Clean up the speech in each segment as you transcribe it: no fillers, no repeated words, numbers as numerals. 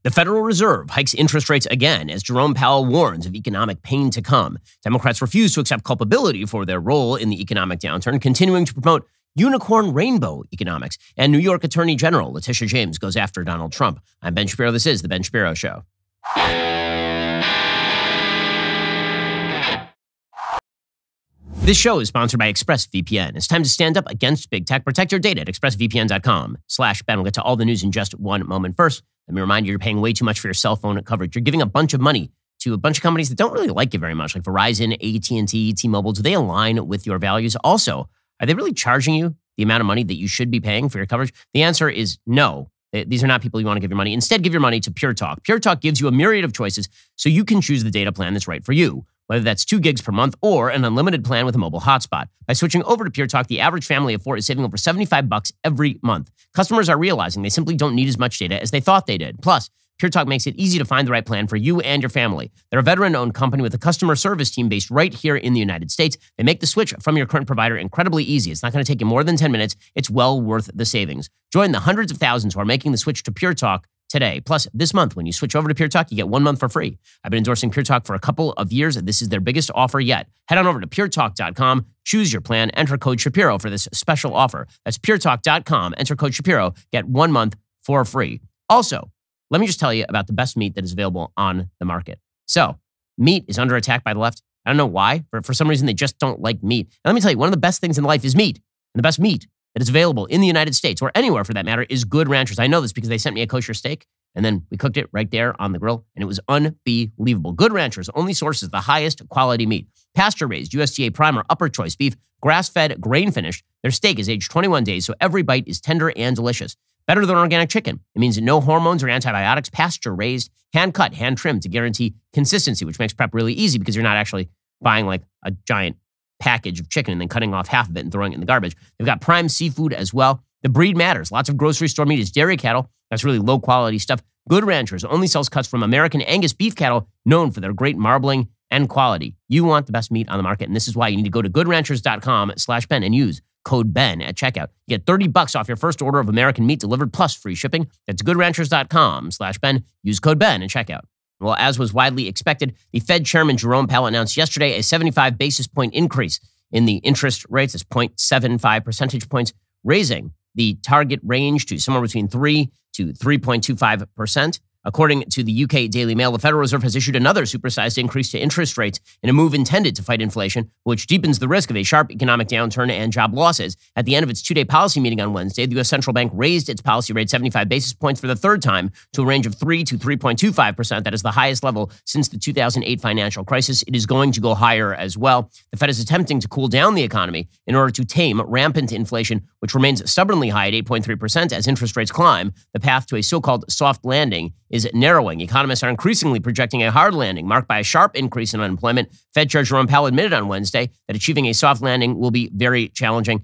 The Federal Reserve hikes interest rates again as Jerome Powell warns of economic pain to come. Democrats refuse to accept culpability for their role in the economic downturn, continuing to promote unicorn rainbow economics. And New York Attorney General Letitia James goes after Donald Trump. I'm Ben Shapiro. This is The Ben Shapiro Show. This show is sponsored by ExpressVPN. It's time to stand up against big tech. Protect your data at expressvpn.com/Ben. We'll get to all the news in just one moment. First, let me remind you, you're paying way too much for your cell phone coverage. You're giving a bunch of money to a bunch of companies that don't really like you very much, like Verizon, AT&T, T-Mobile. Do they align with your values? Also, are they really charging you the amount of money that you should be paying for your coverage? The answer is no. These are not people you want to give your money. Instead, give your money to Pure Talk. Pure Talk gives you a myriad of choices so you can choose the data plan that's right for you, whether that's 2 gigs per month or an unlimited plan with a mobile hotspot. By switching over to Pure Talk, the average family of 4 is saving over $75 every month. Customers are realizing they simply don't need as much data as they thought they did. Plus, Pure Talk makes it easy to find the right plan for you and your family. They're a veteran-owned company with a customer service team based right here in the United States. They make the switch from your current provider incredibly easy. It's not going to take you more than 10 minutes. It's well worth the savings. Join the hundreds of thousands who are making the switch to Pure Talk today. Plus, this month, when you switch over to Pure Talk, you get 1 month for free. I've been endorsing Pure Talk for a couple of years. This is their biggest offer yet. Head on over to puretalk.com, choose your plan, enter code Shapiro for this special offer. That's puretalk.com, enter code Shapiro, get 1 month for free. Also, let me just tell you about the best meat that is available on the market. So, meat is under attack by the left. I don't know why. For some reason, they just don't like meat. And let me tell you, one of the best things in life is meat. And the best meat that is available in the United States, or anywhere for that matter, is Good Ranchers. I know this because they sent me a kosher steak, and then we cooked it right there on the grill, and it was unbelievable. Good Ranchers only sources the highest quality meat. Pasture-raised, USDA primer, upper choice beef, grass-fed, grain-finished. Their steak is aged 21 days, so every bite is tender and delicious. Better than organic chicken. It means no hormones or antibiotics, pasture-raised, hand-cut, hand-trimmed to guarantee consistency, which makes prep really easy because you're not actually buying like a giant package of chicken and then cutting off half of it and throwing it in the garbage. They've got prime seafood as well. The breed matters. Lots of grocery store meat is dairy cattle. That's really low-quality stuff. Good Ranchers only sells cuts from American Angus beef cattle known for their great marbling and quality. You want the best meat on the market, and this is why you need to go to goodranchers.com/Ben and use code Ben at checkout. You get $30 off your first order of American meat delivered plus free shipping. That's goodranchers.com/Ben. Use code Ben at checkout. Well, as was widely expected, the Fed Chairman Jerome Powell announced yesterday a 75 basis point increase in the interest rates. It's 0.75 percentage points, raising the target range to somewhere between 3 to 3.25%. According to the UK Daily Mail, the Federal Reserve has issued another supersized increase to interest rates in a move intended to fight inflation, which deepens the risk of a sharp economic downturn and job losses. At the end of its 2-day policy meeting on Wednesday, the U.S. Central Bank raised its policy rate 75 basis points for the third time to a range of 3 to 3.25%. That is the highest level since the 2008 financial crisis. It is going to go higher as well. The Fed is attempting to cool down the economy in order to tame rampant inflation, which remains stubbornly high at 8.3% as interest rates climb. The path to a so-called soft landing is narrowing. Economists are increasingly projecting a hard landing marked by a sharp increase in unemployment. Fed Chair Jerome Powell admitted on Wednesday that achieving a soft landing will be very challenging.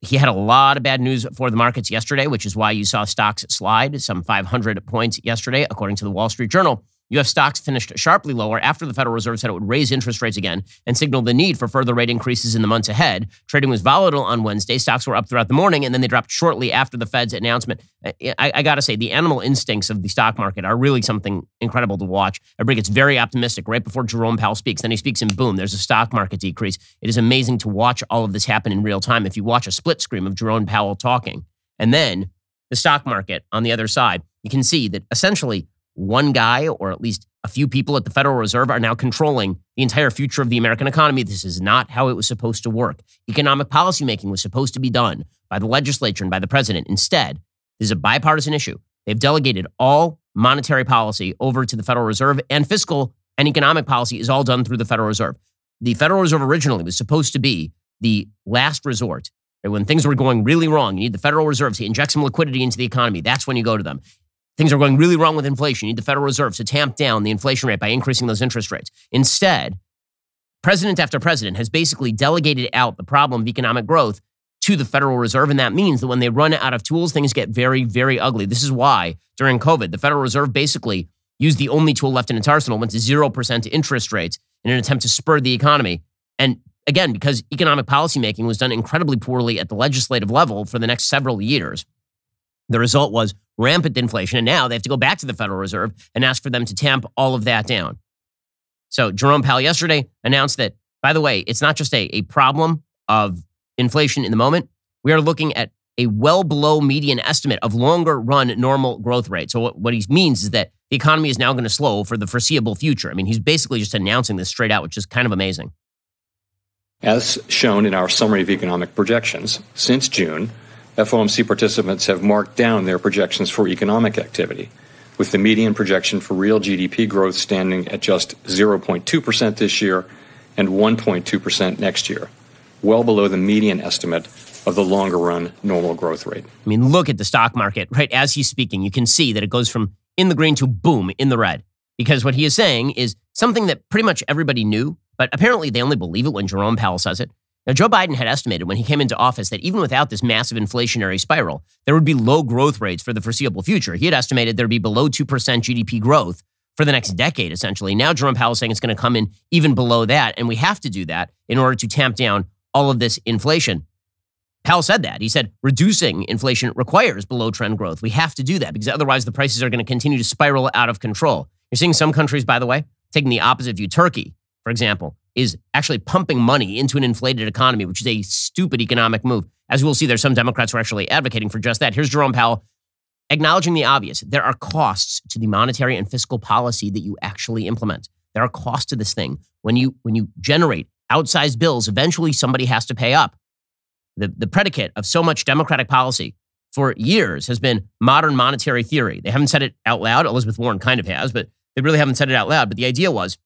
He had a lot of bad news for the markets yesterday, which is why you saw stocks slide some 500 points yesterday, according to the Wall Street Journal. U.S. stocks finished sharply lower after the Federal Reserve said it would raise interest rates again and signaled the need for further rate increases in the months ahead. Trading was volatile on Wednesday. Stocks were up throughout the morning, and then they dropped shortly after the Fed's announcement. I got to say, the animal instincts of the stock market are really something incredible to watch. Everybody gets very optimistic right before Jerome Powell speaks. Then he speaks, and boom, there's a stock market decrease. It is amazing to watch all of this happen in real time. If you watch a split screen of Jerome Powell talking, and then the stock market on the other side, you can see that essentially one guy, or at least a few people at the Federal Reserve, are now controlling the entire future of the American economy. This is not how it was supposed to work. Economic policymaking was supposed to be done by the legislature and by the president. Instead, this is a bipartisan issue. They've delegated all monetary policy over to the Federal Reserve, and fiscal and economic policy is all done through the Federal Reserve. The Federal Reserve originally was supposed to be the last resort. When things were going really wrong, you need the Federal Reserve to inject some liquidity into the economy. That's when you go to them. Things are going really wrong with inflation. You need the Federal Reserve to tamp down the inflation rate by increasing those interest rates. Instead, president after president has basically delegated out the problem of economic growth to the Federal Reserve, and that means that when they run out of tools, things get very, very ugly. This is why, during COVID, the Federal Reserve basically used the only tool left in its arsenal, went to 0% interest rates in an attempt to spur the economy. And again, because economic policymaking was done incredibly poorly at the legislative level for the next several years, The result was rampant inflation, and now they have to go back to the Federal Reserve and ask for them to tamp all of that down. So Jerome Powell yesterday announced that, by the way, it's not just a problem of inflation in the moment. We are looking at a well below median estimate of longer run normal growth rate. So what he means is that the economy is now going to slow for the foreseeable future. I mean, he's basically just announcing this straight out, which is kind of amazing. As shown in our summary of economic projections, since June, FOMC participants have marked down their projections for economic activity, with the median projection for real GDP growth standing at just 0.2% this year and 1.2% next year, well below the median estimate of the longer-run normal growth rate. I mean, look at the stock market, right? As he's speaking, you can see that it goes from in the green to boom, in the red. Because what he is saying is something that pretty much everybody knew, but apparently they only believe it when Jerome Powell says it. Now, Joe Biden had estimated when he came into office that even without this massive inflationary spiral, there would be low growth rates for the foreseeable future. He had estimated there'd be below 2% GDP growth for the next decade, essentially. Now, Jerome Powell is saying it's going to come in even below that, and we have to do that in order to tamp down all of this inflation. Powell said that. He said reducing inflation requires below trend growth. We have to do that because otherwise the prices are going to continue to spiral out of control. You're seeing some countries, by the way, taking the opposite view. Turkey, for example, is actually pumping money into an inflated economy, which is a stupid economic move. As we'll see, there's some Democrats who are actually advocating for just that. Here's Jerome Powell acknowledging the obvious. There are costs to the monetary and fiscal policy that you actually implement. There are costs to this thing. When you generate outsized bills, eventually somebody has to pay up. The predicate of so much democratic policy for years has been modern monetary theory. They haven't said it out loud. Elizabeth Warren kind of has, but they really haven't said it out loud. But the idea was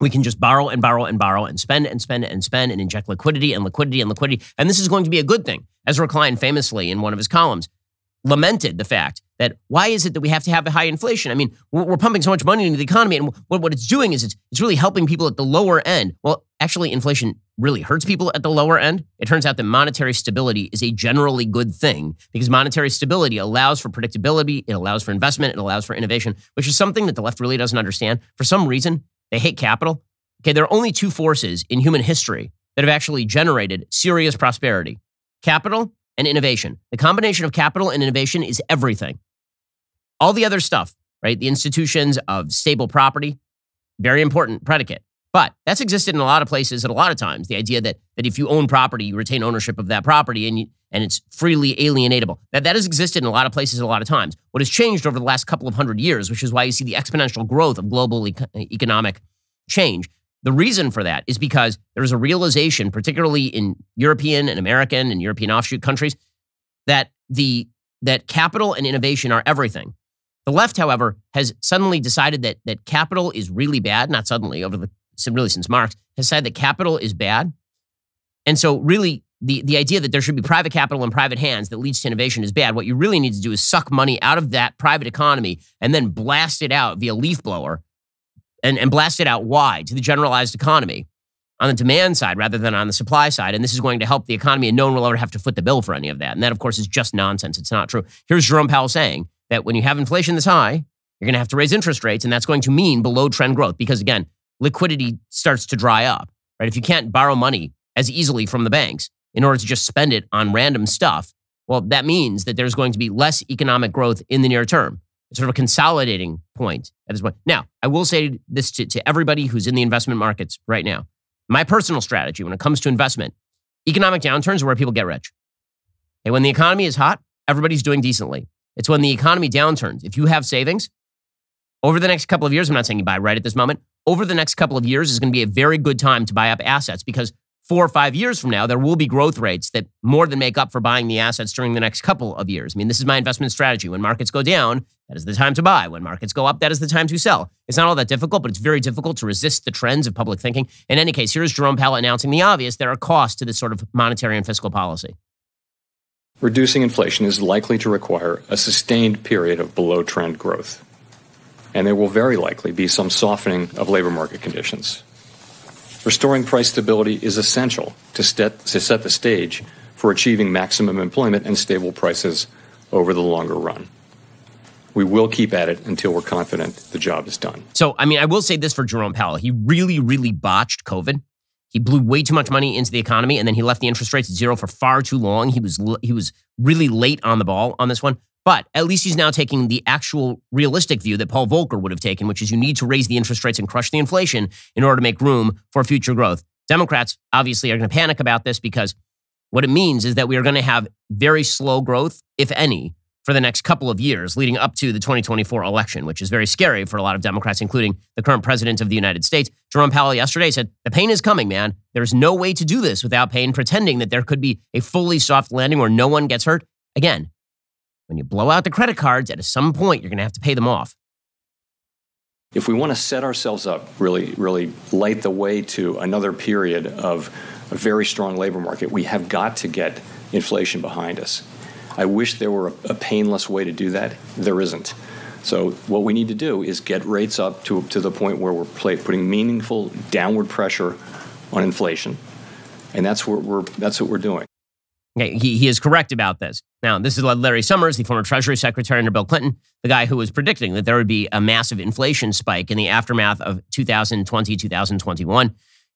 we can just borrow and borrow and borrow and spend and spend and spend and inject liquidity and liquidity and liquidity. And this is going to be a good thing. Ezra Klein famously in one of his columns lamented the fact that why is it that we have to have a high inflation? I mean, we're pumping so much money into the economy, and what it's doing is it's really helping people at the lower end. Well, actually, inflation really hurts people at the lower end. It turns out that monetary stability is a generally good thing because monetary stability allows for predictability, it allows for investment, it allows for innovation, which is something that the left really doesn't understand. For some reason, they hate capital. Okay, there are only two forces in human history that have actually generated serious prosperity: capital and innovation. The combination of capital and innovation is everything. All the other stuff, right? The institutions of stable property, very important predicate. But that's existed in a lot of places at a lot of times. The idea that if you own property, you retain ownership of that property and it's freely alienatable. That has existed in a lot of places at a lot of times. What has changed over the last couple of hundred years, which is why you see the exponential growth of global economic change. The reason for that is because there is a realization, particularly in European and American and European offshoot countries, that capital and innovation are everything. The left, however, has suddenly decided that capital is really bad. Not suddenly, really since Marx, has decided that capital is bad. And so really, the idea that there should be private capital in private hands that leads to innovation is bad. What you really need to do is suck money out of that private economy and then blast it out via leaf blower and blast it out wide to the generalized economy on the demand side rather than on the supply side. And this is going to help the economy, and no one will ever have to foot the bill for any of that. And that, of course, is just nonsense. It's not true. Here's Jerome Powell saying that when you have inflation this high, you're going to have to raise interest rates, and that's going to mean below trend growth because, again, liquidity starts to dry up, right? If you can't borrow money as easily from the banks in order to just spend it on random stuff, well, that means that there's going to be less economic growth in the near term. It's sort of a consolidating point at this point. Now, I will say this to everybody who's in the investment markets right now. My personal strategy when it comes to investment, economic downturns are where people get rich. And when the economy is hot, everybody's doing decently. It's when the economy downturns. If you have savings, over the next couple of years, I'm not saying you buy right at this moment, over the next couple of years is going to be a very good time to buy up assets because 4 or 5 years from now, there will be growth rates that more than make up for buying the assets during the next couple of years. I mean, this is my investment strategy. When markets go down, that is the time to buy. When markets go up, that is the time to sell. It's not all that difficult, but it's very difficult to resist the trends of public thinking. In any case, here's Jerome Powell announcing the obvious. There are costs to this sort of monetary and fiscal policy. Reducing inflation is likely to require a sustained period of below-trend growth, and there will very likely be some softening of labor market conditions. Restoring price stability is essential to set the stage for achieving maximum employment and stable prices over the longer run. We will keep at it until we're confident the job is done. So, I mean, I will say this for Jerome Powell. He really, really botched COVID. He blew way too much money into the economy, and then he left the interest rates at zero for far too long. He was really late on the ball on this one. But at least he's now taking the actual realistic view that Paul Volcker would have taken, which is you need to raise the interest rates and crush the inflation in order to make room for future growth. Democrats obviously are going to panic about this because what it means is that we are going to have very slow growth, if any, for the next couple of years leading up to the 2024 election, which is very scary for a lot of Democrats, including the current president of the United States. Jerome Powell yesterday said, the pain is coming, man. There's no way to do this without pain, pretending that there could be a fully soft landing where no one gets hurt. Again, when you blow out the credit cards, at some point, you're going to have to pay them off. If we want to set ourselves up, really light the way to another period of a very strong labor market, we have got to get inflation behind us. I wish there were a painless way to do that. There isn't. So what we need to do is get rates up to the point where we're putting meaningful downward pressure on inflation, and that's what we're doing. Okay, he is correct about this. Now, this is Larry Summers, the former Treasury Secretary under Bill Clinton, the guy who was predicting that there would be a massive inflation spike in the aftermath of 2020, 2021.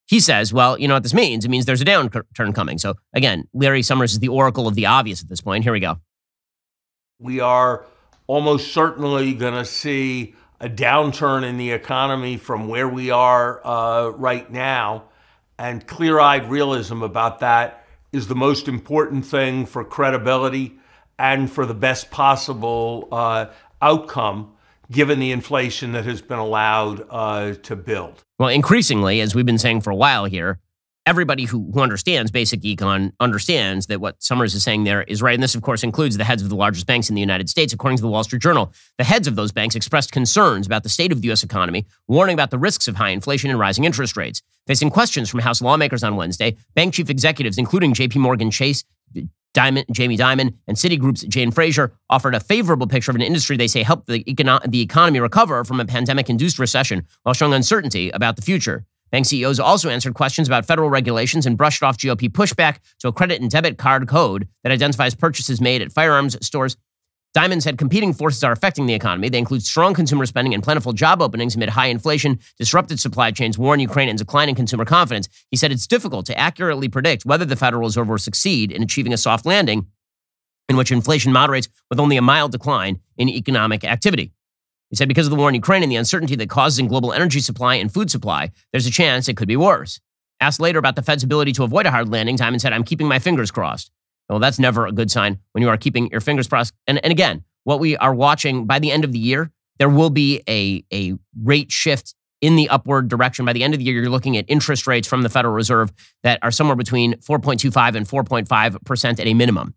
He says, well, you know what this means? It means there's a downturn coming. So again, Larry Summers is the oracle of the obvious at this point. Here we go. We are almost certainly going to see a downturn in the economy from where we are right now. And clear-eyed realism about that is the most important thing for credibility and for the best possible outcome, given the inflation that has been allowed to build. Well, increasingly, as we've been saying for a while here, everybody who understands basic econ understands that what Summers is saying there is right. And this, of course, includes the heads of the largest banks in the United States. According to the Wall Street Journal, the heads of those banks expressed concerns about the state of the U.S. economy, warning about the risks of high inflation and rising interest rates. Facing questions from House lawmakers on Wednesday, bank chief executives, including J.P. Morgan Chase, Jamie Dimon, and Citigroup's Jane Fraser, offered a favorable picture of an industry they say helped the economy recover from a pandemic-induced recession while showing uncertainty about the future. Bank CEOs also answered questions about federal regulations and brushed off GOP pushback to a credit and debit card code that identifies purchases made at firearms stores. Dimon said competing forces are affecting the economy. They include strong consumer spending and plentiful job openings amid high inflation, disrupted supply chains, war in Ukraine, and declining consumer confidence. He said it's difficult to accurately predict whether the Federal Reserve will succeed in achieving a soft landing in which inflation moderates with only a mild decline in economic activity. He said because of the war in Ukraine and the uncertainty that causes in global energy supply and food supply, there's a chance it could be worse. Asked later about the Fed's ability to avoid a hard landing, Dimon said, I'm keeping my fingers crossed. Well, that's never a good sign when you are keeping your fingers crossed. And again, what we are watching by the end of the year, there will be a rate shift in the upward direction. By the end of the year, you're looking at interest rates from the Federal Reserve that are somewhere between 4.25 and 4.5% at a minimum.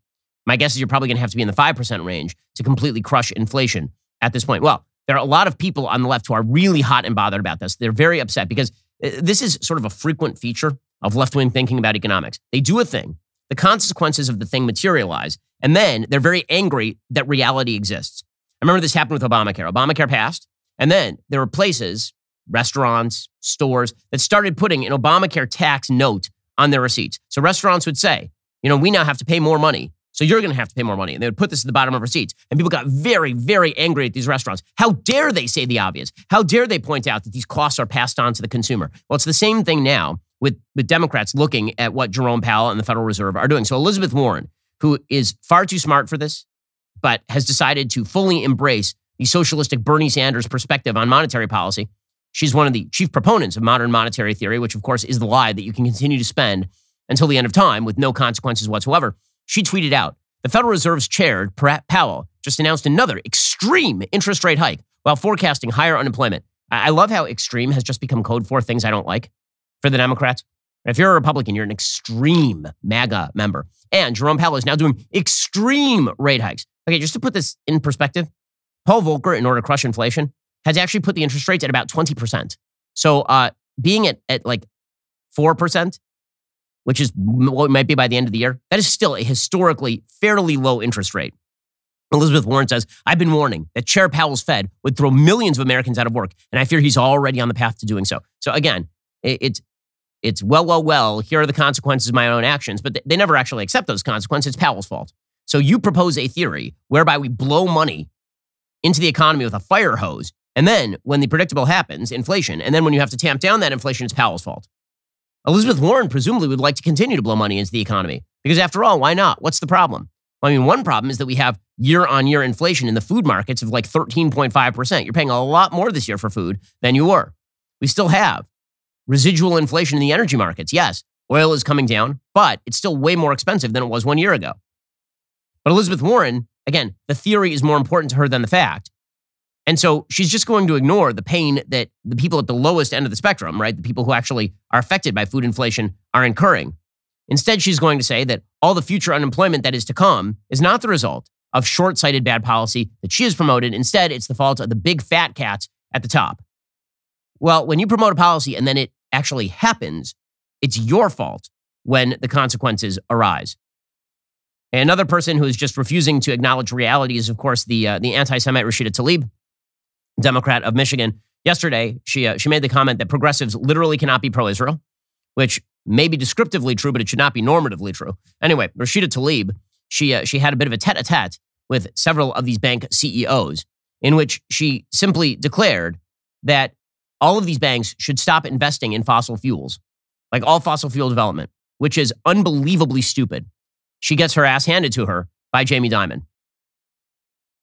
My guess is you're probably going to have to be in the 5% range to completely crush inflation at this point. Well, there are a lot of people on the left who are really hot and bothered about this. They're very upset because this is sort of a frequent feature of left-wing thinking about economics. They do a thing, the consequences of the thing materialize, and then they're very angry that reality exists. I remember this happened with Obamacare. Obamacare passed, and then there were places, restaurants, stores, that started putting an Obamacare tax note on their receipts. So restaurants would say, you know, we now have to pay more money, so you're going to have to pay more money. And they would put this at the bottom of receipts. And people got very, very angry at these restaurants. How dare they say the obvious? How dare they point out that these costs are passed on to the consumer? Well, it's the same thing now with Democrats looking at what Jerome Powell and the Federal Reserve are doing. So Elizabeth Warren, who is far too smart for this, but has decided to fully embrace the socialistic Bernie Sanders perspective on monetary policy. She's one of the chief proponents of modern monetary theory, which of course is the lie that you can continue to spend until the end of time with no consequences whatsoever. She tweeted out, the Federal Reserve's chair, Powell, just announced another extreme interest rate hike while forecasting higher unemployment. I love how extreme has just become code for things I don't like for the Democrats. If you're a Republican, you're an extreme MAGA member. And Jerome Powell is now doing extreme rate hikes. Okay, just to put this in perspective, Paul Volcker, in order to crush inflation, has actually put the interest rates at about 20%. So being at like 4%, which is what it might be by the end of the year, that is still a historically fairly low interest rate. Elizabeth Warren says, I've been warning that Chair Powell's Fed would throw millions of Americans out of work, and I fear he's already on the path to doing so. So again, it's well, here are the consequences of my own actions, but they never actually accept those consequences. It's Powell's fault. So you propose a theory whereby we blow money into the economy with a fire hose, and then when the predictable happens, inflation, and then when you have to tamp down that inflation, it's Powell's fault. Elizabeth Warren presumably would like to continue to blow money into the economy because after all, why not? What's the problem? Well, I mean, one problem is that we have year-on-year inflation in the food markets of like 13.5%. You're paying a lot more this year for food than you were. We still have residual inflation in the energy markets. Yes, oil is coming down, but it's still way more expensive than it was 1 year ago. But Elizabeth Warren, again, the theory is more important to her than the fact. And so she's just going to ignore the pain that the people at the lowest end of the spectrum, right, the people who actually are affected by food inflation, are incurring. Instead, she's going to say that all the future unemployment that is to come is not the result of short-sighted bad policy that she has promoted. Instead, it's the fault of the big fat cats at the top. Well, when you promote a policy and then it actually happens, it's your fault when the consequences arise. And another person who is just refusing to acknowledge reality is, of course, the anti-Semite Rashida Tlaib, Democrat of Michigan. Yesterday, she made the comment that progressives literally cannot be pro-Israel, which may be descriptively true, but it should not be normatively true. Anyway, Rashida Tlaib, she had a bit of a tete-a-tete with several of these bank CEOs in which she simply declared that all of these banks should stop investing in fossil fuels, like all fossil fuel development, which is unbelievably stupid. She gets her ass handed to her by Jamie Dimon.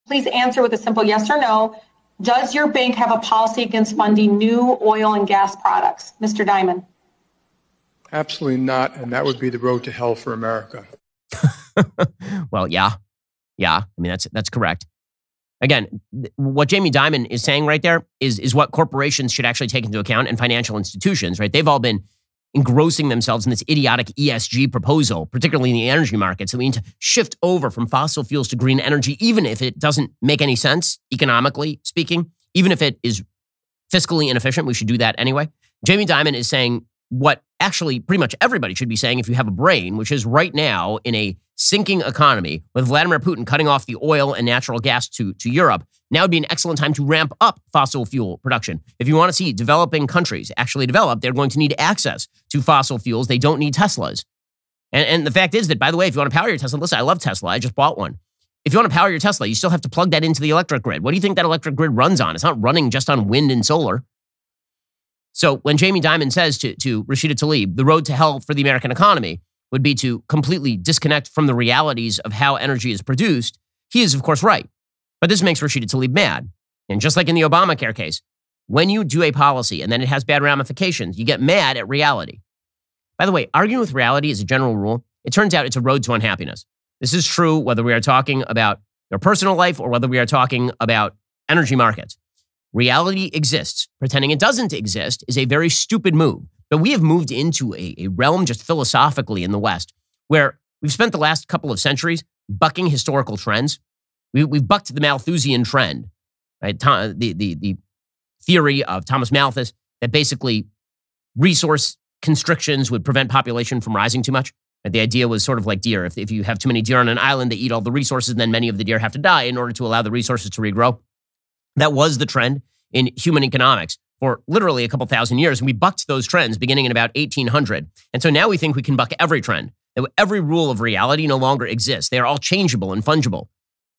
Please answer with a simple yes or no. Does your bank have a policy against funding new oil and gas products? Mr. Dimon. Absolutely not, and that would be the road to hell for America. Well, yeah. I mean, that's correct. Again, what Jamie Dimon is saying right there is what corporations should actually take into account, and financial institutions, right? They've all been engrossing themselves in this idiotic ESG proposal, particularly in the energy markets. So we need to shift over from fossil fuels to green energy, even if it doesn't make any sense, economically speaking, even if it is fiscally inefficient. We should do that anyway. Jamie Dimon is saying what actually pretty much everybody should be saying if you have a brain, which is right now in a sinking economy with Vladimir Putin cutting off the oil and natural gas to Europe. Now would be an excellent time to ramp up fossil fuel production. If you want to see developing countries actually develop, they're going to need access to fossil fuels. They don't need Teslas. And the fact is that, by the way, if you want to power your Tesla, listen, I love Tesla. I just bought one. If you want to power your Tesla, you still have to plug that into the electric grid. What do you think that electric grid runs on? It's not running just on wind and solar. So when Jamie Dimon says to Rashida Tlaib, the road to hell for the American economy would be to completely disconnect from the realities of how energy is produced, he is, of course, right. But this makes Rashida Tlaib mad. And just like in the Obamacare case, when you do a policy and then it has bad ramifications, you get mad at reality. By the way, arguing with reality is a general rule. It turns out it's a road to unhappiness. This is true whether we are talking about your personal life or whether we are talking about energy markets. Reality exists. Pretending it doesn't exist is a very stupid move. But we have moved into a realm just philosophically in the West where we've spent the last couple of centuries bucking historical trends. We've bucked the Malthusian trend, right? The theory of Thomas Malthus that basically resource constrictions would prevent population from rising too much. And the idea was sort of like deer. If you have too many deer on an island, they eat all the resources, and then many of the deer have to die in order to allow the resources to regrow. That was the trend in human economics for literally a couple thousand years. And we bucked those trends beginning in about 1800. And so now we think we can buck every trend. That every rule of reality no longer exists. They are all changeable and fungible.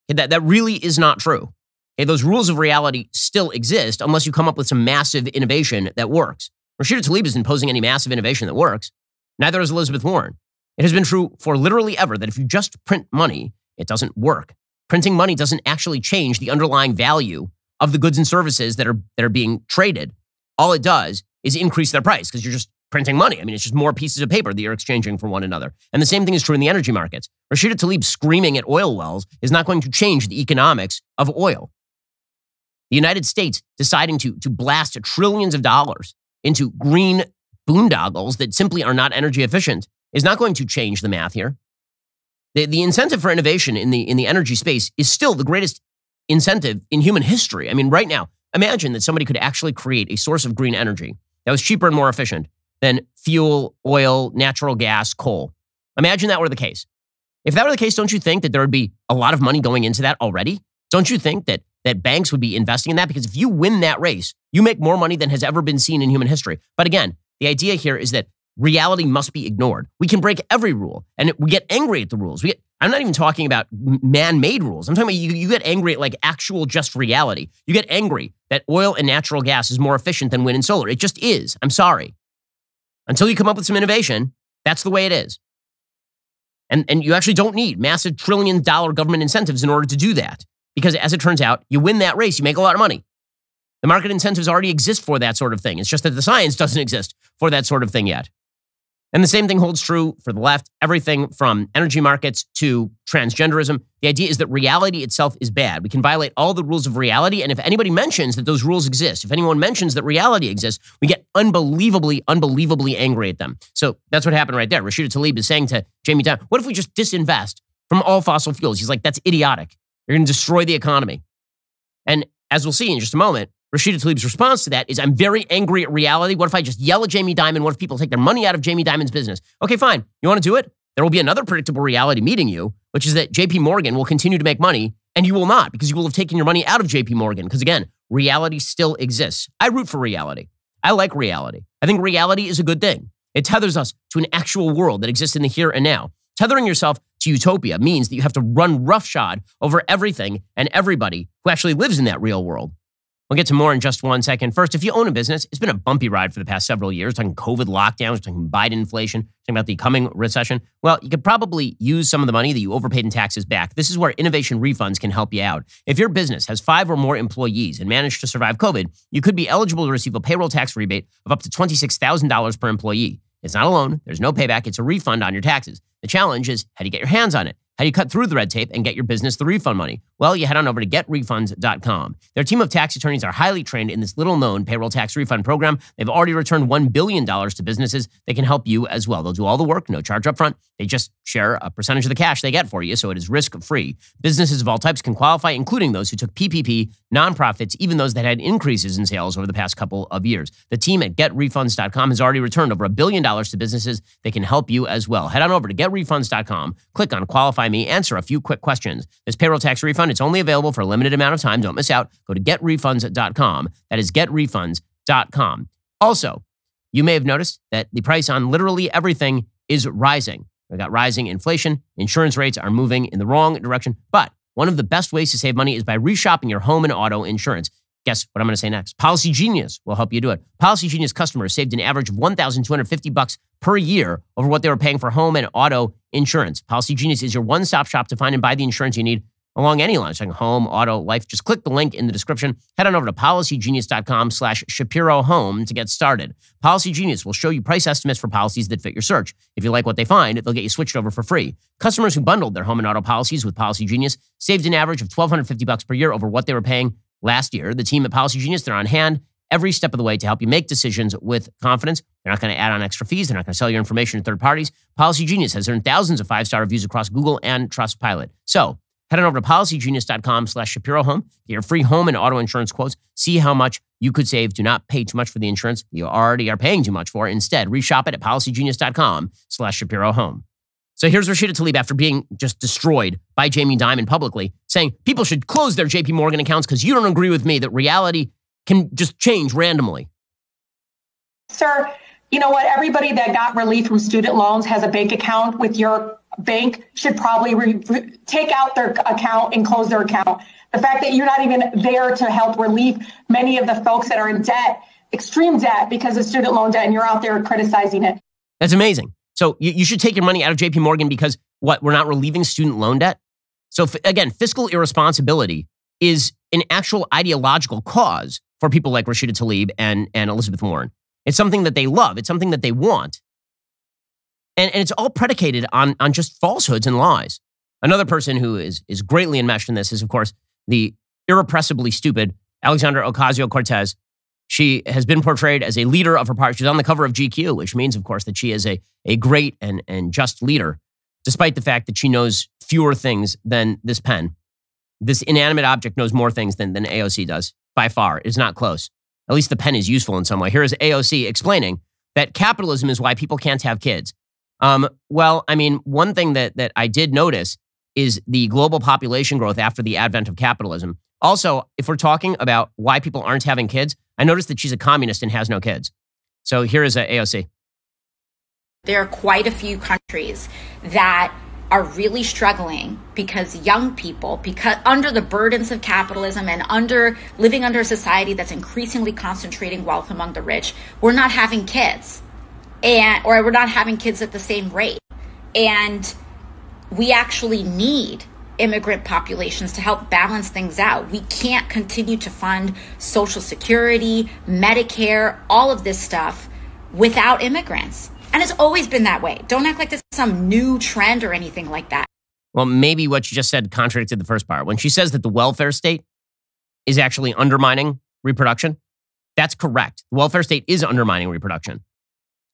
That really is not true. Those rules of reality still exist unless you come up with some massive innovation that works. Rashida Tlaib isn't imposing any massive innovation that works. Neither is Elizabeth Warren. It has been true for literally ever that if you just print money, it doesn't work. Printing money doesn't actually change the underlying value of the goods and services that are being traded. All it does is increase their price because you're just printing money. I mean, it's just more pieces of paper that you're exchanging for one another. And the same thing is true in the energy markets. Rashida Tlaib screaming at oil wells is not going to change the economics of oil. The United States deciding to blast trillions of dollars into green boondoggles that simply are not energy efficient is not going to change the math here. The incentive for innovation in the energy space is still the greatest incentive in human history. I mean, right now, imagine that somebody could actually create a source of green energy that was cheaper and more efficient than fuel, oil, natural gas, coal. Imagine that were the case. If that were the case, don't you think that there would be a lot of money going into that already? Don't you think that banks would be investing in that? Because if you win that race, you make more money than has ever been seen in human history. But again, the idea here is that reality must be ignored. We can break every rule, and we get angry at the rules. I'm not even talking about man-made rules. I'm talking about you get angry at like actual just reality. You get angry that oil and natural gas is more efficient than wind and solar. It just is. I'm sorry. Until you come up with some innovation, that's the way it is. And you actually don't need massive $1 trillion government incentives in order to do that. Because as it turns out, you win that race, you make a lot of money. The market incentives already exist for that sort of thing. It's just that the science doesn't exist for that sort of thing yet. And the same thing holds true for the left. Everything from energy markets to transgenderism. The idea is that reality itself is bad. We can violate all the rules of reality. And if anybody mentions that those rules exist, if anyone mentions that reality exists, we get unbelievably angry at them. So that's what happened right there. Rashida Tlaib is saying to Jamie Dimon, what if we just disinvest from all fossil fuels? He's like, that's idiotic. You're going to destroy the economy. And as we'll see in just a moment, Rashida Tlaib's response to that is, I'm very angry at reality. What if I just yell at Jamie Dimon? What if people take their money out of Jamie Dimon's business? Okay, fine. You want to do it? There will be another predictable reality meeting you, which is that JP Morgan will continue to make money and you will not, because you will have taken your money out of JP Morgan. Because again, reality still exists. I root for reality. I like reality. I think reality is a good thing. It tethers us to an actual world that exists in the here and now. Tethering yourself to utopia means that you have to run roughshod over everything and everybody who actually lives in that real world. We'll get to more in just 1 second. First, if you own a business, it's been a bumpy ride for the past several years. Talking COVID lockdowns, talking Biden inflation, talking about the coming recession. Well, you could probably use some of the money that you overpaid in taxes back. This is where innovation refunds can help you out. If your business has 5 or more employees and managed to survive COVID, you could be eligible to receive a payroll tax rebate of up to $26,000 per employee. It's not a loan. There's no payback. It's a refund on your taxes. The challenge is, how do you get your hands on it? How do you cut through the red tape and get your business the refund money? Well, you head on over to getrefunds.com. Their team of tax attorneys are highly trained in this little-known payroll tax refund program. They've already returned $1 billion to businesses. They can help you as well. They'll do all the work, no charge up front. They just share a percentage of the cash they get for you, so it is risk-free. Businesses of all types can qualify, including those who took PPP, nonprofits, even those that had increases in sales over the past couple of years. The team at getrefunds.com has already returned over $1 billion to businesses. They can help you as well. Head on over to getrefunds.com, click on Qualify Me, answer a few quick questions. This payroll tax refund, it's only available for a limited amount of time. Don't miss out. Go to getrefunds.com. That is getrefunds.com. Also, you may have noticed that the price on literally everything is rising. We've got rising inflation. Insurance rates are moving in the wrong direction. But one of the best ways to save money is by reshopping your home and auto insurance. Guess what I'm going to say next? Policy Genius will help you do it. Policy Genius customers saved an average of $1,250 per year over what they were paying for home and auto insurance. Policy Genius is your one-stop shop to find and buy the insurance you need along any lines, like home, auto, life. Just click the link in the description. Head on over to policygenius.com/Shapiro Home to get started. Policy Genius will show you price estimates for policies that fit your search. If you like what they find, they'll get you switched over for free. Customers who bundled their home and auto policies with Policy Genius saved an average of $1,250 per year over what they were paying last year. The team at Policy Genius, they're on hand every step of the way to help you make decisions with confidence. They're not going to add on extra fees. They're not going to sell your information to third parties. Policy Genius has earned thousands of 5-star reviews across Google and Trustpilot. So head on over to policygenius.com/Shapiro Home. Get your free home and auto insurance quotes. See how much you could save. Do not pay too much for the insurance you already are paying too much for. Instead, reshop it at policygenius.com/Shapiro Home. So here's Rashida Tlaib after being just destroyed by Jamie Dimon publicly, saying people should close their JP Morgan accounts because you don't agree with me that reality can just change randomly. Sir, you know what? Everybody that got relief from student loans has a bank account with your bank should probably take out their account and close their account. The fact that you're not even there to help relieve many of the folks that are in debt, extreme debt because of student loan debt, and you're out there criticizing it. That's amazing. So you should take your money out of JP Morgan because what? We're not relieving student loan debt? So again, fiscal irresponsibility is an actual ideological cause for people like Rashida Tlaib and Elizabeth Warren. It's something that they love. It's something that they want. And it's all predicated on just falsehoods and lies. Another person who is greatly enmeshed in this is, of course, the irrepressibly stupid Alexandra Ocasio-Cortez. She has been portrayed as a leader of her party. She's on the cover of GQ, which means, of course, that she is a great and just leader, despite the fact that she knows fewer things than this pen. This inanimate object knows more things than AOC does, by far. It's not close. At least the pen is useful in some way. Here is AOC explaining that capitalism is why people can't have kids. Well, I mean, one thing that I did notice is the global population growth after the advent of capitalism. Also, if we're talking about why people aren't having kids, I noticed that she's a communist and has no kids. So here is AOC. There are quite a few countries that are really struggling because young people, because under the burdens of capitalism and living under a society that's increasingly concentrating wealth among the rich, we're not having kids, or we're not having kids at the same rate. And we actually need immigrant populations to help balance things out. We can't continue to fund Social Security, Medicare, all of this stuff without immigrants. And it's always been that way. Don't act like this is some new trend or anything like that. Well, maybe what you just said contradicted the first part. When she says that the welfare state is actually undermining reproduction, that's correct. The welfare state is undermining reproduction.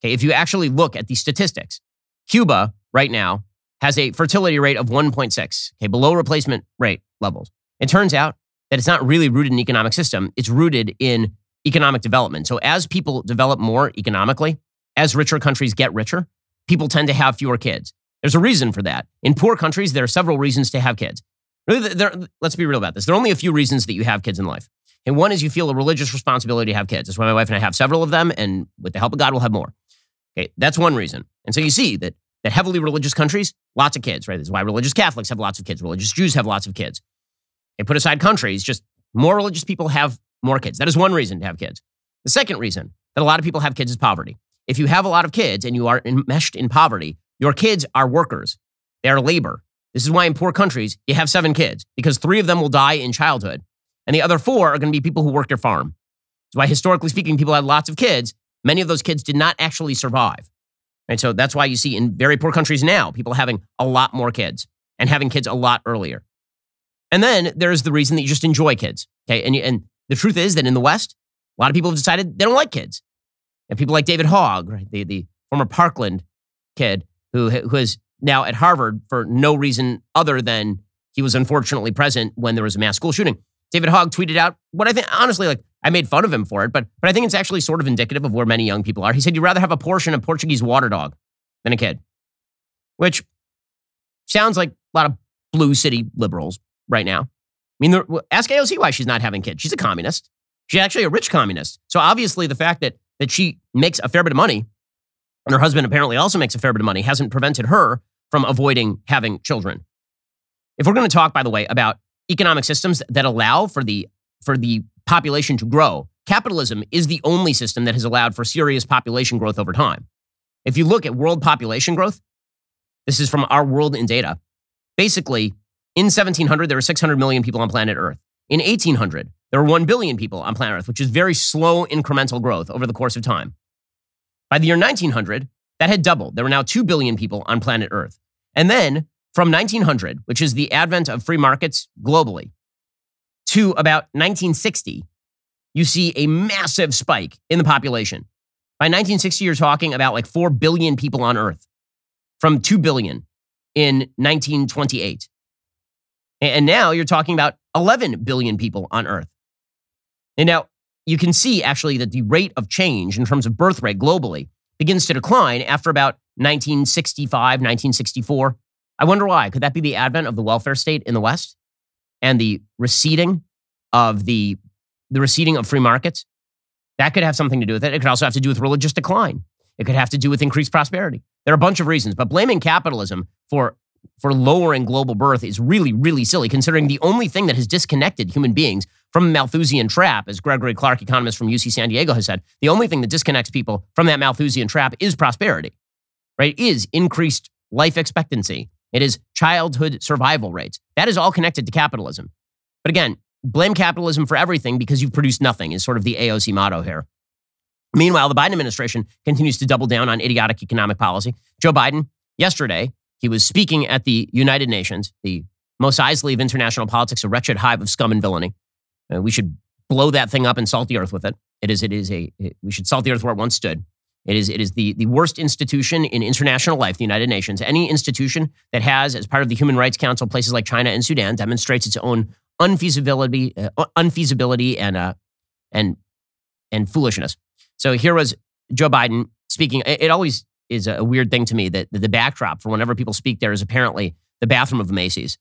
Okay, if you actually look at the statistics, Cuba right now has a fertility rate of 1.6, okay, below replacement rate levels. It turns out that it's not really rooted in the economic system. It's rooted in economic development. So as people develop more economically, as richer countries get richer, people tend to have fewer kids. There's a reason for that. In poor countries, there are several reasons to have kids. Really, let's be real about this. There are only a few reasons that you have kids in life. And one is you feel a religious responsibility to have kids. That's why my wife and I have several of them, and with the help of God, we'll have more. Okay, that's one reason. And so you see that heavily religious countries, lots of kids, right? This is why religious Catholics have lots of kids. Religious Jews have lots of kids. They put aside countries, just more religious people have more kids. That is one reason to have kids. The second reason that a lot of people have kids is poverty. If you have a lot of kids and you are enmeshed in poverty, your kids are workers. They are labor. This is why in poor countries, you have 7 kids, because 3 of them will die in childhood. And the other 4 are going to be people who work your farm. That's why, historically speaking, people had lots of kids. Many of those kids did not actually survive. Right? So that's why you see in very poor countries now, people having a lot more kids and having kids a lot earlier. And then there's the reason that you just enjoy kids. Okay, and the truth is that in the West, a lot of people have decided they don't like kids. And people like David Hogg, right, the former Parkland kid who is now at Harvard for no reason other than he was unfortunately present when there was a mass school shooting. David Hogg tweeted out what I think, honestly, like, I made fun of him for it, but I think it's actually sort of indicative of where many young people are. He said, you'd rather have a Porsche and a Portuguese water dog than a kid, which sounds like a lot of blue city liberals right now. I mean, ask AOC why she's not having kids. She's a communist. She's actually a rich communist. So obviously the fact that she makes a fair bit of money, and her husband apparently also makes a fair bit of money, hasn't prevented her from avoiding having children. If we're going to talk, by the way, about economic systems that allow for the population to grow, capitalism is the only system that has allowed for serious population growth over time. If you look at world population growth, this is from Our World in Data. Basically, in 1700, there were 600 million people on planet Earth. In 1800, there were 1 billion people on planet Earth, which is very slow incremental growth over the course of time. By the year 1900, that had doubled. There were now 2 billion people on planet Earth. And then from 1900, which is the advent of free markets globally, to about 1960, you see a massive spike in the population. By 1960, you're talking about like 4 billion people on Earth, from 2 billion in 1928. And now you're talking about 11 billion people on Earth. And now you can see actually that the rate of change in terms of birth rate globally begins to decline after about 1965, 1964. I wonder why. Could that be the advent of the welfare state in the West and the receding of the receding of free markets? That could have something to do with it. It could also have to do with religious decline. It could have to do with increased prosperity. There are a bunch of reasons, but blaming capitalism for lowering global birth is really, really silly, considering the only thing that has disconnected human beings from the Malthusian trap, as Gregory Clark, economist from UC San Diego, has said, the only thing that disconnects people from that Malthusian trap is prosperity, right? It is increased life expectancy. It is childhood survival rates. That is all connected to capitalism. But again, blame capitalism for everything because you've produced nothing is sort of the AOC motto here. Meanwhile, the Biden administration continues to double down on idiotic economic policy. Joe Biden, yesterday, he was speaking at the United Nations, the Mos Eisley of international politics, a wretched hive of scum and villainy. We should blow that thing up and salt the earth with it. We should salt the earth where it once stood. It is the worst institution in international life, the United Nations. Any institution that has, as part of the Human Rights Council, places like China and Sudan, demonstrates its own unfeasibility and foolishness. So here was Joe Biden speaking. It always is a weird thing to me that the backdrop for whenever people speak there is apparently the bathroom of Macy's.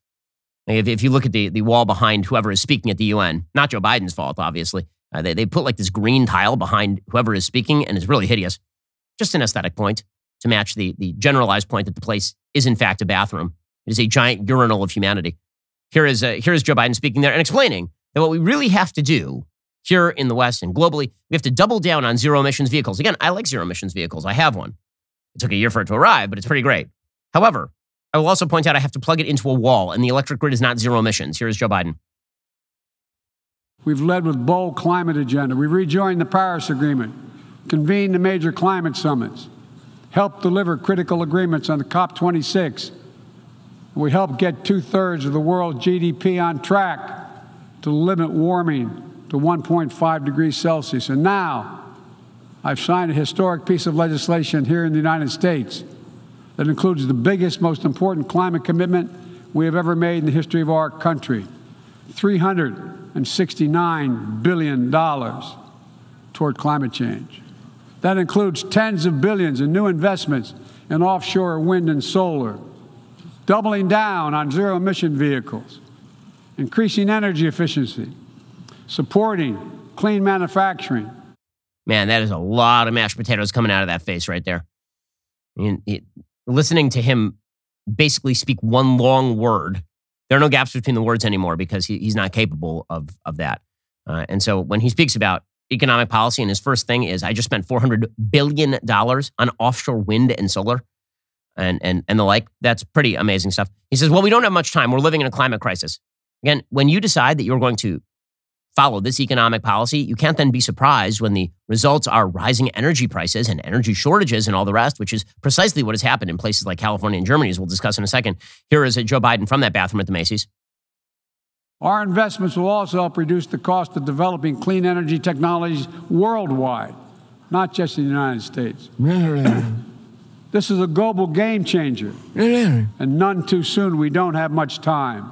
If you look at the wall behind whoever is speaking at the UN, not Joe Biden's fault, obviously. They put like this green tile behind whoever is speaking, and it's really hideous. Just an aesthetic point to match the generalized point that the place is in fact a bathroom. It is a giant urinal of humanity. Here is Joe Biden speaking there and explaining that what we really have to do here in the West and globally, we have to double down on zero emissions vehicles. Again, I like zero emissions vehicles. I have one. It took a year for it to arrive, but it's pretty great. However, I will also point out I have to plug it into a wall, and the electric grid is not zero emissions. Here is Joe Biden. We've led with bold climate agenda. We rejoined the Paris Agreement, convened the major climate summits, helped deliver critical agreements on the COP26. We helped get 2/3 of the world's GDP on track to limit warming to 1.5 degrees Celsius. And now I've signed a historic piece of legislation here in the United States that includes the biggest, most important climate commitment we have ever made in the history of our country, $369 billion toward climate change. That includes tens of billions in new investments in offshore wind and solar, doubling down on zero-emission vehicles, increasing energy efficiency, supporting clean manufacturing. Man, that is a lot of mashed potatoes coming out of that face right there. Listening to him basically speak one long word, there are no gaps between the words anymore because he's not capable of that. And so when he speaks about economic policy, and his first thing is, I just spent $400 billion on offshore wind and solar and the like, that's pretty amazing stuff. He says, well, we don't have much time. We're living in a climate crisis. Again, when you decide that you're going to follow this economic policy, you can't then be surprised when the results are rising energy prices and energy shortages and all the rest, which is precisely what has happened in places like California and Germany, as we'll discuss in a second. Here is Joe Biden from that bathroom at the Macy's. Our investments will also help reduce the cost of developing clean energy technologies worldwide, not just in the United States. This is a global game changer, and none too soon. We don't have much time.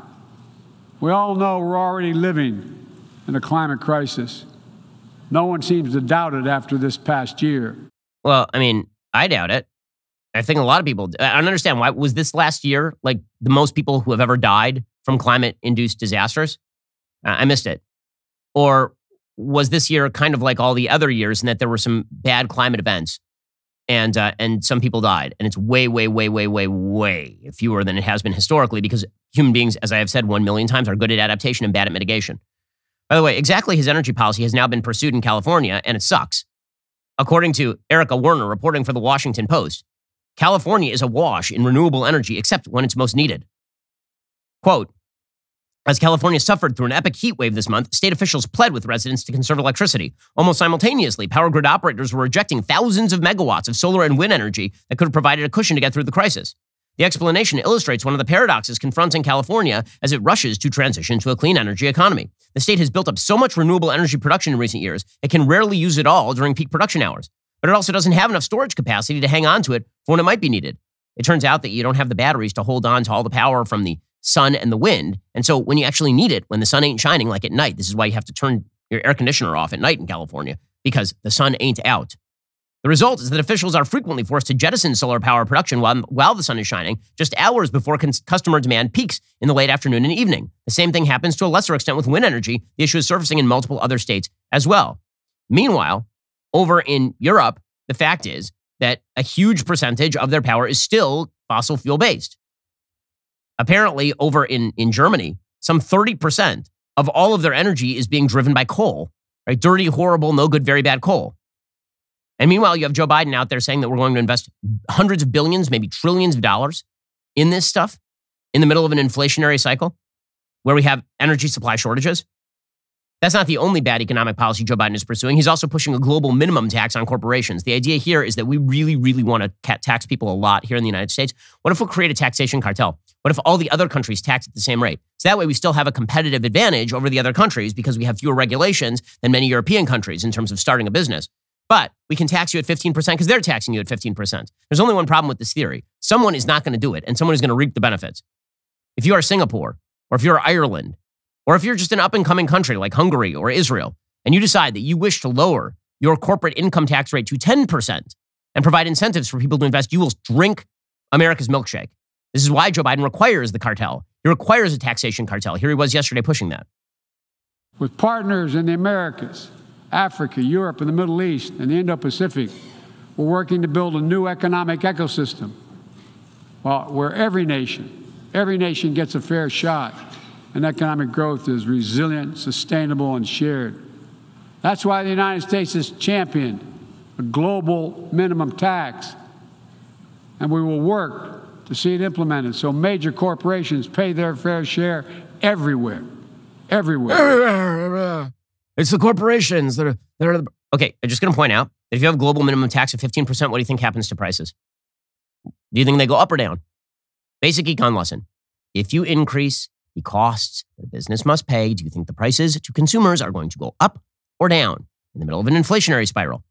We all know we're already living in a climate crisis. No one seems to doubt it after this past year. Well, I mean, I doubt it. I think a lot of people, I don't understand why. Was this last year like the most people who have ever died from climate-induced disasters? I missed it. Or was this year kind of like all the other years in that there were some bad climate events and some people died? And it's way, way, way, way, way, way fewer than it has been historically, because human beings, as I have said 1 million times, are good at adaptation and bad at mitigation. By the way, exactly his energy policy has now been pursued in California, and it sucks. According to Erica Werner, reporting for the Washington Post, California is awash in renewable energy except when it's most needed. Quote, as California suffered through an epic heat wave this month, state officials pled with residents to conserve electricity. Almost simultaneously, power grid operators were rejecting thousands of megawatts of solar and wind energy that could have provided a cushion to get through the crisis. The explanation illustrates one of the paradoxes confronting California as it rushes to transition to a clean energy economy. The state has built up so much renewable energy production in recent years, it can rarely use it all during peak production hours. But it also doesn't have enough storage capacity to hang on to it for when it might be needed. It turns out that you don't have the batteries to hold on to all the power from the sun and the wind. And so when you actually need it, when the sun ain't shining, like at night, this is why you have to turn your air conditioner off at night in California, because the sun ain't out. The result is that officials are frequently forced to jettison solar power production while the sun is shining, just hours before customer demand peaks in the late afternoon and evening. The same thing happens to a lesser extent with wind energy. The issue is surfacing in multiple other states as well. Meanwhile, over in Europe, the fact is that a huge percentage of their power is still fossil fuel based. Apparently, over in Germany, some 30% of all of their energy is being driven by coal, right? Dirty, horrible, no good, very bad coal. And meanwhile, you have Joe Biden out there saying that we're going to invest hundreds of billions, maybe trillions of dollars in this stuff in the middle of an inflationary cycle where we have energy supply shortages. That's not the only bad economic policy Joe Biden is pursuing. He's also pushing a global minimum tax on corporations. The idea here is that we really, really want to tax people a lot here in the United States. What if we create a taxation cartel? What if all the other countries tax at the same rate? So that way we still have a competitive advantage over the other countries because we have fewer regulations than many European countries in terms of starting a business. But we can tax you at 15% because they're taxing you at 15%. There's only one problem with this theory. Someone is not going to do it, and someone is going to reap the benefits. If you are Singapore, or if you're Ireland, or if you're just an up-and-coming country like Hungary or Israel, and you decide that you wish to lower your corporate income tax rate to 10% and provide incentives for people to invest, you will drink America's milkshake. This is why Joe Biden requires the cartel. He requires a taxation cartel. Here he was yesterday pushing that. With partners in the Americas, Africa, Europe, and the Middle East, and the Indo-Pacific, we're working to build a new economic ecosystem where every nation gets a fair shot, and economic growth is resilient, sustainable, and shared. That's why the United States has championed a global minimum tax, and we will work to see it implemented so major corporations pay their fair share everywhere. Everywhere. It's the corporations that are. Okay, I'm just going to point out that if you have a global minimum tax of 15%, what do you think happens to prices? Do you think they go up or down? Basic econ lesson. If you increase the costs that a business must pay, do you think the prices to consumers are going to go up or down in the middle of an inflationary spiral?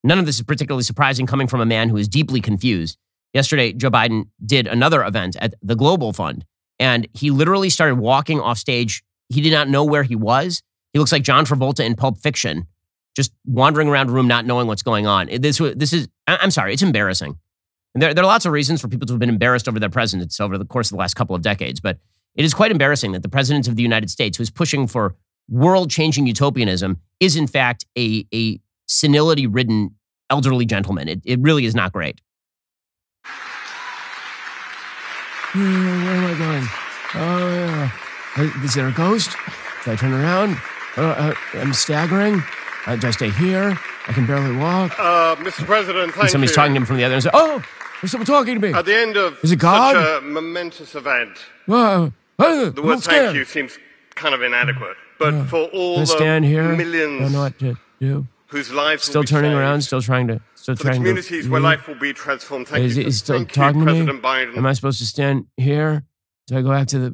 None of this is particularly surprising coming from a man who is deeply confused. Yesterday, Joe Biden did another event at the Global Fund, and he literally started walking off stage. He did not know where he was. He looks like John Travolta in Pulp Fiction, just wandering around a room, not knowing what's going on. I'm sorry, it's embarrassing. And there are lots of reasons for people to have been embarrassed over their presidents over the course of the last couple of decades, but it is quite embarrassing that the president of the United States, who is pushing for world-changing utopianism, is in fact a senility-ridden elderly gentleman. It really is not great. Where am I going? Is there a ghost? Should I turn around? I'm staggering. Do I stay here? I can barely walk. Mr. President, thank you. Somebody's talking to him from the other end. So, oh, there's someone talking to me. At the end of is it God? Such a momentous event, the word thank you seems kind of inadequate. But for all the stand here, millions I don't know what to do. Whose lives still will be turning saved, around, still trying to for the communities where life will be transformed. Thank you. He's still thank talking you, to President me? Biden. Am I supposed to stand here? Do I go out to the...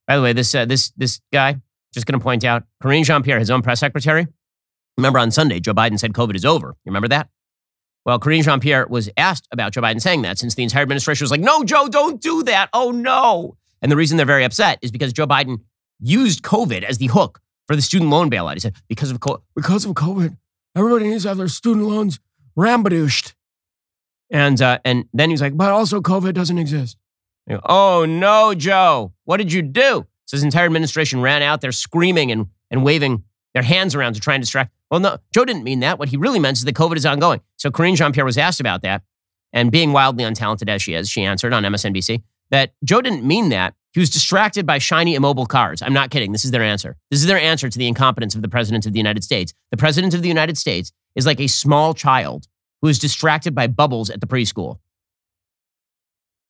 By the way, this guy, just going to point out, Karine Jean-Pierre, his own press secretary. Remember on Sunday, Joe Biden said COVID is over. You remember that? Well, Karine Jean-Pierre was asked about Joe Biden saying that since the entire administration was like, no, Joe, don't do that. Oh, no. And the reason they're very upset is because Joe Biden used COVID as the hook for the student loan bailout. He said, because of COVID, everybody needs to have their student loans rambadooshed. And then he's like, but also COVID doesn't exist. Go, oh, no, Joe. What did you do? So his entire administration ran out there screaming and waving their hands around to try and distract. Well, no, Joe didn't mean that. What he really meant is that COVID is ongoing. So Karine Jean-Pierre was asked about that. And being wildly untalented as she is, she answered on MSNBC that Joe didn't mean that. He was distracted by shiny immobile cars. I'm not kidding. This is their answer. This is their answer to the incompetence of the president of the United States. The president of the United States is like a small child who is distracted by bubbles at the preschool.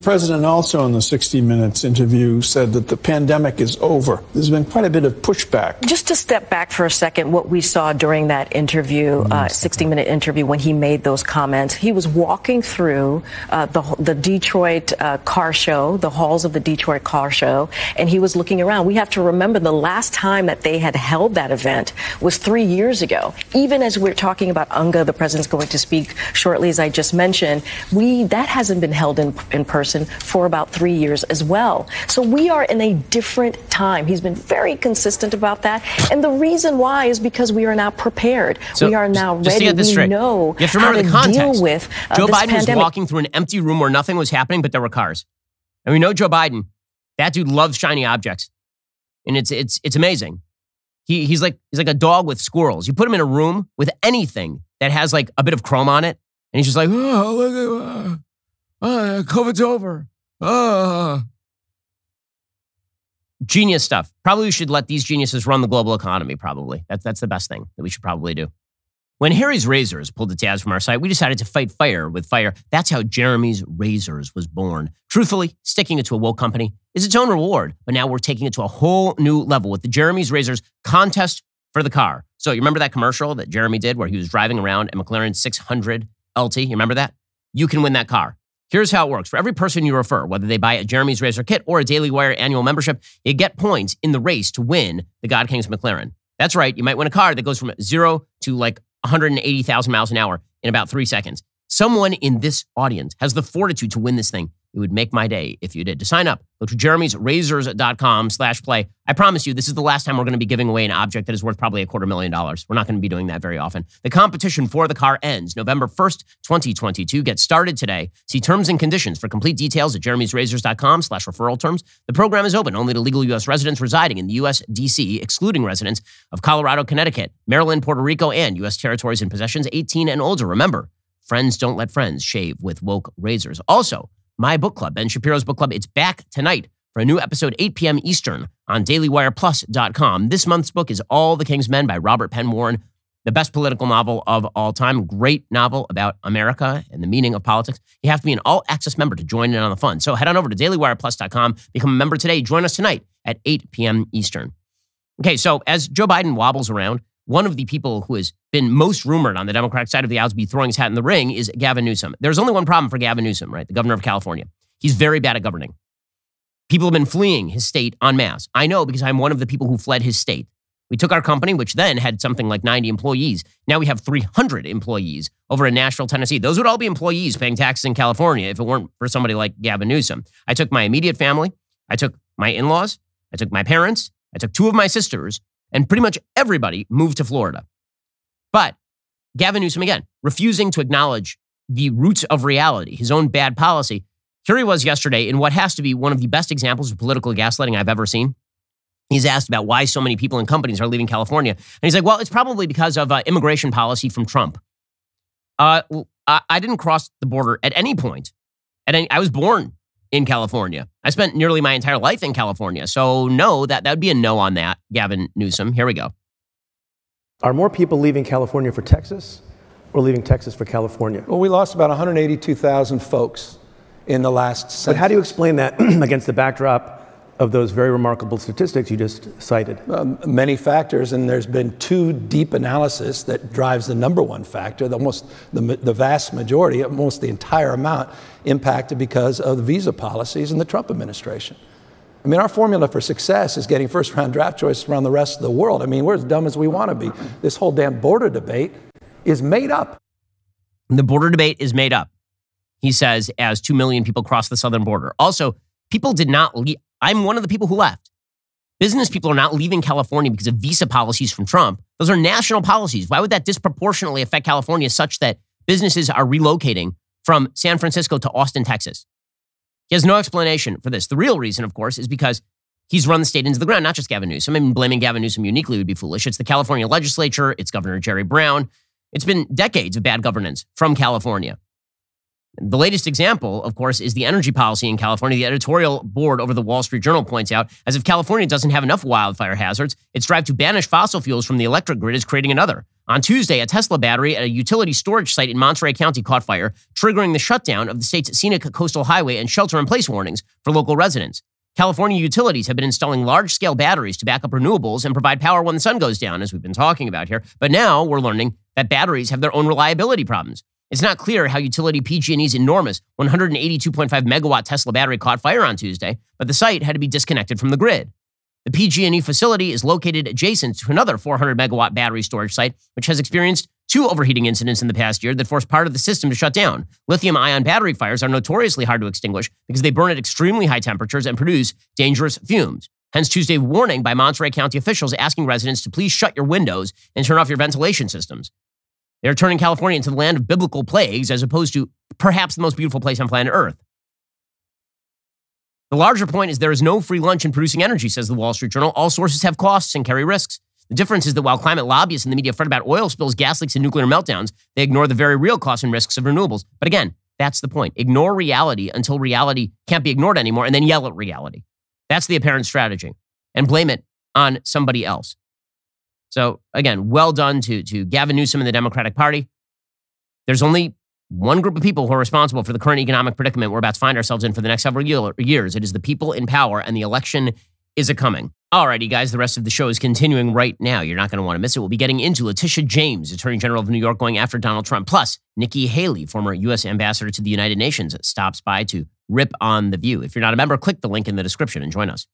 The president also in the 60 Minutes interview said that the pandemic is over. There's been quite a bit of pushback. Just to step back for a second, what we saw during that interview, 60-minute interview, when he made those comments, he was walking through the Detroit car show, the halls of the Detroit car show, and he was looking around. We have to remember the last time that they had held that event was 3 years ago. Even as we're talking about UNGA, the president's going to speak shortly, as I just mentioned, that hasn't been held in person for about 3 years as well. So we are in a different time. He's been very consistent about that. And the reason why is because we are now prepared. So we are now ready. We know you have to remember how to deal with Joe this Biden pandemic. was walking through an empty room where nothing was happening, but there were cars. And we know Joe Biden, that dude loves shiny objects. And it's amazing. He's like a dog with squirrels. You put him in a room with anything that has like a bit of chrome on it, and he's just like, oh, look at COVID's over. Genius stuff. Probably we should let these geniuses run the global economy, probably. That's the best thing that we should probably do. When Harry's Razors pulled its ads from our site, we decided to fight fire with fire. That's how Jeremy's Razors was born. Truthfully, sticking it to a woke company is its own reward, but now we're taking it to a whole new level with the Jeremy's Razors contest for the car. So you remember that commercial that Jeremy did where he was driving around a McLaren 600 LT? You remember that? You can win that car. Here's how it works. For every person you refer, whether they buy a Jeremy's Razor kit or a Daily Wire annual membership, you get points in the race to win the God King's McLaren. That's right. You might win a car that goes from 0 to like 180,000 miles an hour in about 3 seconds. Someone in this audience has the fortitude to win this thing. It would make my day if you did. To sign up, go to jeremysrazors.com/play. I promise you, this is the last time we're going to be giving away an object that is worth probably $250,000. We're not going to be doing that very often. The competition for the car ends November 1st, 2022. Get started today. See terms and conditions for complete details at jeremysrazors.com/referral terms. The program is open only to legal U.S. residents residing in the U.S. D.C., excluding residents of Colorado, Connecticut, Maryland, Puerto Rico, and U.S. territories and possessions 18 and older. Remember, friends don't let friends shave with woke razors. Also, my book club, Ben Shapiro's book club, it's back tonight for a new episode, 8 p.m. Eastern on dailywireplus.com. This month's book is All the King's Men by Robert Penn Warren. the best political novel of all time. Great novel about America and the meaning of politics. You have to be an all-access member to join in on the fun. So head on over to dailywireplus.com, become a member today. Join us tonight at 8 p.m. Eastern. Okay, so as Joe Biden wobbles around, one of the people who has been most rumored on the Democratic side of the aisle to be throwing his hat in the ring is Gavin Newsom. There's only one problem for Gavin Newsom, right? The governor of California. He's very bad at governing. People have been fleeing his state en masse. I know because I'm one of the people who fled his state. We took our company, which then had something like 90 employees. Now we have 300 employees over in Nashville, Tennessee. Those would all be employees paying taxes in California if it weren't for somebody like Gavin Newsom. I took my immediate family. I took my in-laws. I took my parents. I took 2 of my sisters. And pretty much everybody moved to Florida. But Gavin Newsom, again, refusing to acknowledge the roots of reality, his own bad policy. Here he was yesterday in what has to be one of the best examples of political gaslighting I've ever seen. He's asked about why so many people and companies are leaving California. And he's like, well, it's probably because of immigration policy from Trump. I didn't cross the border at any point. I was born in California. I spent nearly my entire life in California. So no, that would be a no on that, Gavin Newsom. Here we go. Are more people leaving California for Texas or leaving Texas for California? Well, we lost about 182,000 folks in the last census. But how do you explain that against the backdrop of those very remarkable statistics you just cited? Many factors, and there's been 2 deep analysis that drives the number one factor. The vast majority, almost the entire amount, impacted because of the visa policies in the Trump administration. I mean, our formula for success is getting first-round draft choice around the rest of the world. I mean, we're as dumb as we want to be. This whole damn border debate is made up. The border debate is made up, he says, as 2 million people cross the southern border. Also, people did not leave. I'm one of the people who left. Business people are not leaving California because of visa policies from Trump. Those are national policies. Why would that disproportionately affect California such that businesses are relocating from San Francisco to Austin, Texas? He has no explanation for this. The real reason, of course, is because he's run the state into the ground, not just Gavin Newsom. I mean, blaming Gavin Newsom uniquely would be foolish. It's the California legislature. It's Governor Jerry Brown. It's been decades of bad governance from California. The latest example, of course, is the energy policy in California. The editorial board over the Wall Street Journal points out, as if California doesn't have enough wildfire hazards, its drive to banish fossil fuels from the electric grid is creating another. On Tuesday, a Tesla battery at a utility storage site in Monterey County caught fire, triggering the shutdown of the state's scenic coastal highway and shelter-in-place warnings for local residents. California utilities have been installing large-scale batteries to back up renewables and provide power when the sun goes down, as we've been talking about here. But now we're learning that batteries have their own reliability problems. It's not clear how utility PG&E's enormous 182.5 megawatt Tesla battery caught fire on Tuesday, but the site had to be disconnected from the grid. The PG&E facility is located adjacent to another 400 megawatt battery storage site, which has experienced 2 overheating incidents in the past year that forced part of the system to shut down. Lithium-ion battery fires are notoriously hard to extinguish because they burn at extremely high temperatures and produce dangerous fumes. Hence Tuesday's warning by Monterey County officials asking residents to please shut your windows and turn off your ventilation systems. They're turning California into the land of biblical plagues as opposed to perhaps the most beautiful place on planet Earth. The larger point is there is no free lunch in producing energy, says the Wall Street Journal. All sources have costs and carry risks. The difference is that while climate lobbyists in the media fret about oil spills, gas leaks, and nuclear meltdowns, they ignore the very real costs and risks of renewables. But again, that's the point. Ignore reality until reality can't be ignored anymore, and then yell at reality. That's the apparent strategy. And blame it on somebody else. So again, well done to Gavin Newsom and the Democratic Party. There's only one group of people who are responsible for the current economic predicament we're about to find ourselves in for the next several years. It is the people in power, and the election is a-coming. Alrighty, guys, the rest of the show is continuing right now. You're not going to want to miss it. We'll be getting into Letitia James, Attorney General of New York, going after Donald Trump. Plus, Nikki Haley, former U.S. Ambassador to the United Nations, stops by to rip on The View. If you're not a member, click the link in the description and join us.